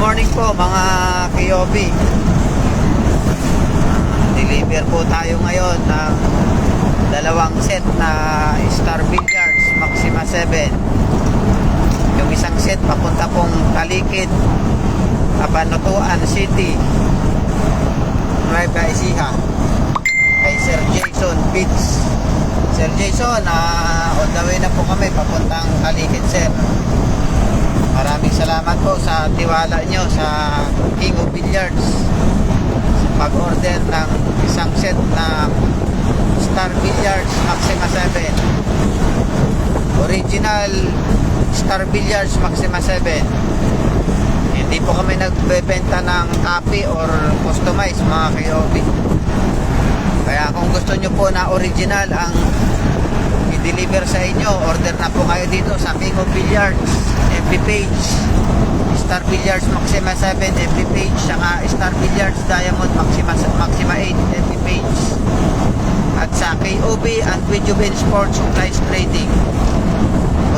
morning po mga Kiyobi. Deliver po tayo ngayon ng dalawang set na Star Billiards Maxima 7. Yung isang set papunta pong Talikid, Cabanatuan City, Nueva Ecija, kay Sir Jason Pitts. Sir Jason, on the way na po kami papuntang Talikid, sir. Maraming salamat po sa tiwala nyo sa King of Billiards sa pag-order ng isang set na Star Billiards Maxima 7, original Star Billiards Maxima 7. Hindi po kami nagbebenta ng copy or customize, mga KOB. Kaya kung gusto nyo po na original ang i-deliver sa inyo, order na po kayo dito sa King of Billiards FB page, Star Billiards Maxima 7 FB page, saka Star Billiards Diamond Maxima 8 FB page, at sa KOB and Videoben Sports Supplies Trading.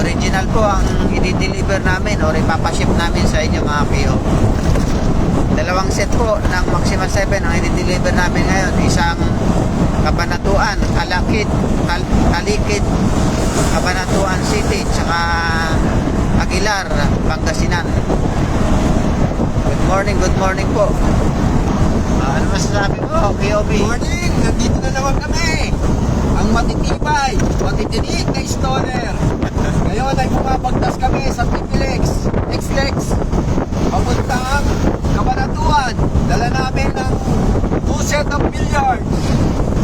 Original po ang i-deliver namin or ipapaship namin sa inyo, mga KOB. Dalawang set po ng Maxima 7 ang i-deliver namin ngayon. Isang Cabanatuan, Talikid, Cabanatuan City, tsaka Aguilar, Pangasinan. Good morning po. Ano masasabi mo, KOB? Good morning! Nandito na naman kami! Ang matitibay, matitinig na installer. Ngayon ay bumabagtas kami sa Pipilex, X-Lex, papuntang Cabanatuan. Dala namin ng 2 set of billiards.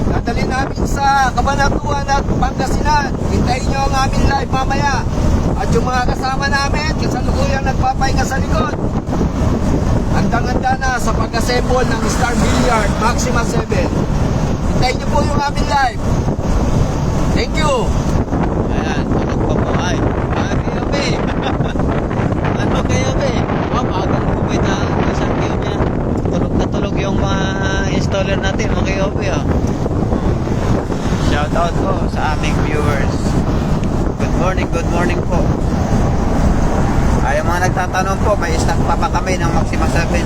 Dadali namin sa Cabanatuan at Pangasinan. Hintayin nyo ang aming live mamaya. At yung mga kasama namin, kasalukuyang nagpapahinga sa likod, handang-handa na sa pag-assemble ng Star Billiard Maxima 7. Hintayin nyo po yung aming live. Thank you! Ayan, tulog pa po. Ay, KOB. Ano, KOB? Oh, bagang kumit ang isang view niya. Tulog na tulog yung mga installer natin, mga KOB. Shout out po sa aming viewers. Good morning po. Ay, mga nagtatanong po, may stock pa kami ng Maxima 7.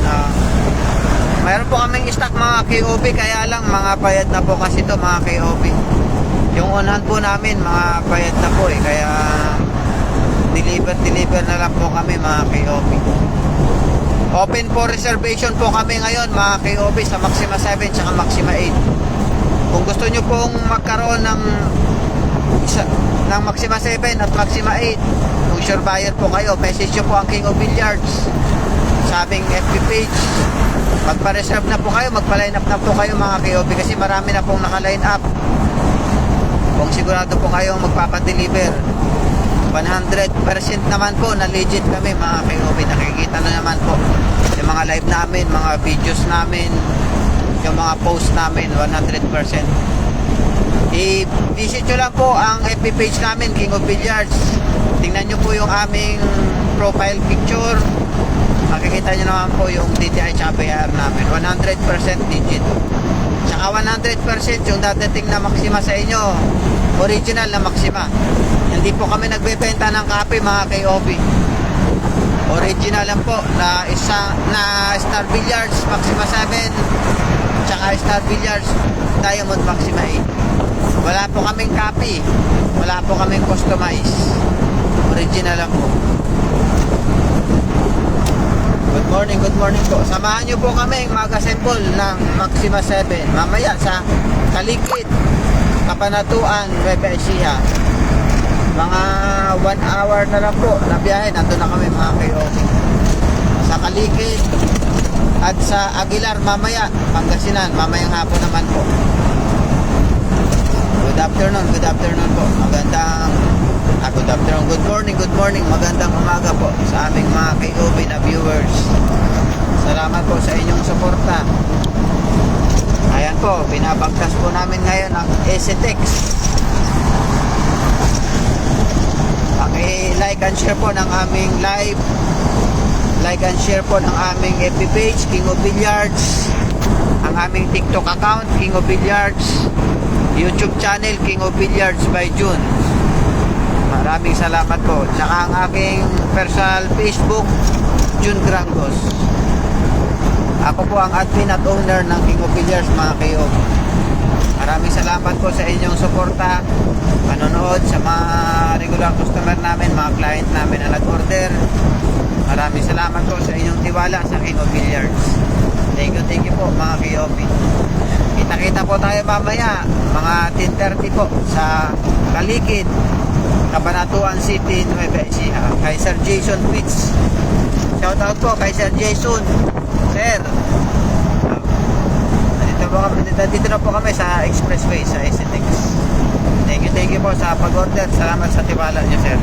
Mayroon po kaming stock, mga KOB, kaya lang mga bayad na po kasi to, mga KOB. Yung unahan po namin, mga bayad na po kaya deliver na lang po kami, mga KOB. Open for reservation po kami ngayon, mga KOB, sa Maxima 7 at Maxima 8. Kung gusto nyo pong magkaroon ng Maxima 7 at Maxima 8, kung sure buyer po kayo, message nyo po ang King of Billiards sa aming FB page. Magpa-reserve na po kayo, magpa-line up na po kayo, mga KOB, kasi marami na pong naka-line up. Kung sigurado po kayong magpapadeliver, 100% naman po na legit kami, mga KOB. Nakikita na naman po yung mga live namin, mga videos namin, yung mga post namin, 100%. I-visit nyo lang po ang FB page namin, King of Billiards. Tingnan nyo po yung aming profile picture. Makikita nyo naman po yung DTI at BIR namin, 100% legit. Tsaka 100% yung dadating na Maxima sa inyo, original na Maxima. Hindi po kami nagbebenta ng copy, mga KOB. Original lang po na Star Billiards Maxima 7 tsaka Star Billiards Diamond Maxima 8. Wala po kaming copy, wala po kaming customize, original lang po. Good morning po. Samahan nyo po kami mag-assemble ng Maxima 7 mamaya sa Talikid, Cabanatuan, Nueva Ecija. Mga 1 hour na lang po na biyahe, nandun na kami, mga KOB. Sa Talikid at sa Aguilar mamaya, Pangasinan, mamayang hapon naman po. Good afternoon po. Good morning, magandang umaga po sa aming mga KOB na viewers. Salamat po sa inyong suporta. Ayan po, binabagtas po namin ngayon ang STX. Paki-like and share po ng aming live. Like and share po ng aming FB page, King of Billiards. Ang aming TikTok account, King of Billiards. YouTube channel, King of Billiards by June. Maraming salamat po. Tsaka ang aking personal Facebook, June Grangos. Ako po ang admin at owner ng King of Billiards, mga kayo. Maraming salamat po sa inyong suporta, panonood sa mga regular customer namin, mga client namin na nag-order. Maraming salamat po sa inyong tiwala sa King of Billiards. Thank you po mga KOP. Kita-kita po tayo mamaya, mga 10:30 po sa Kalikid, Cabanatuan City, Nueva Ecija, kay Sir Jason Pitts. Shout out po kay Sir Jason. Sir, dito na po kami sa expressway sa SNX. Thank you po sa pag-order. Salamat sa tiwala niyo, sir.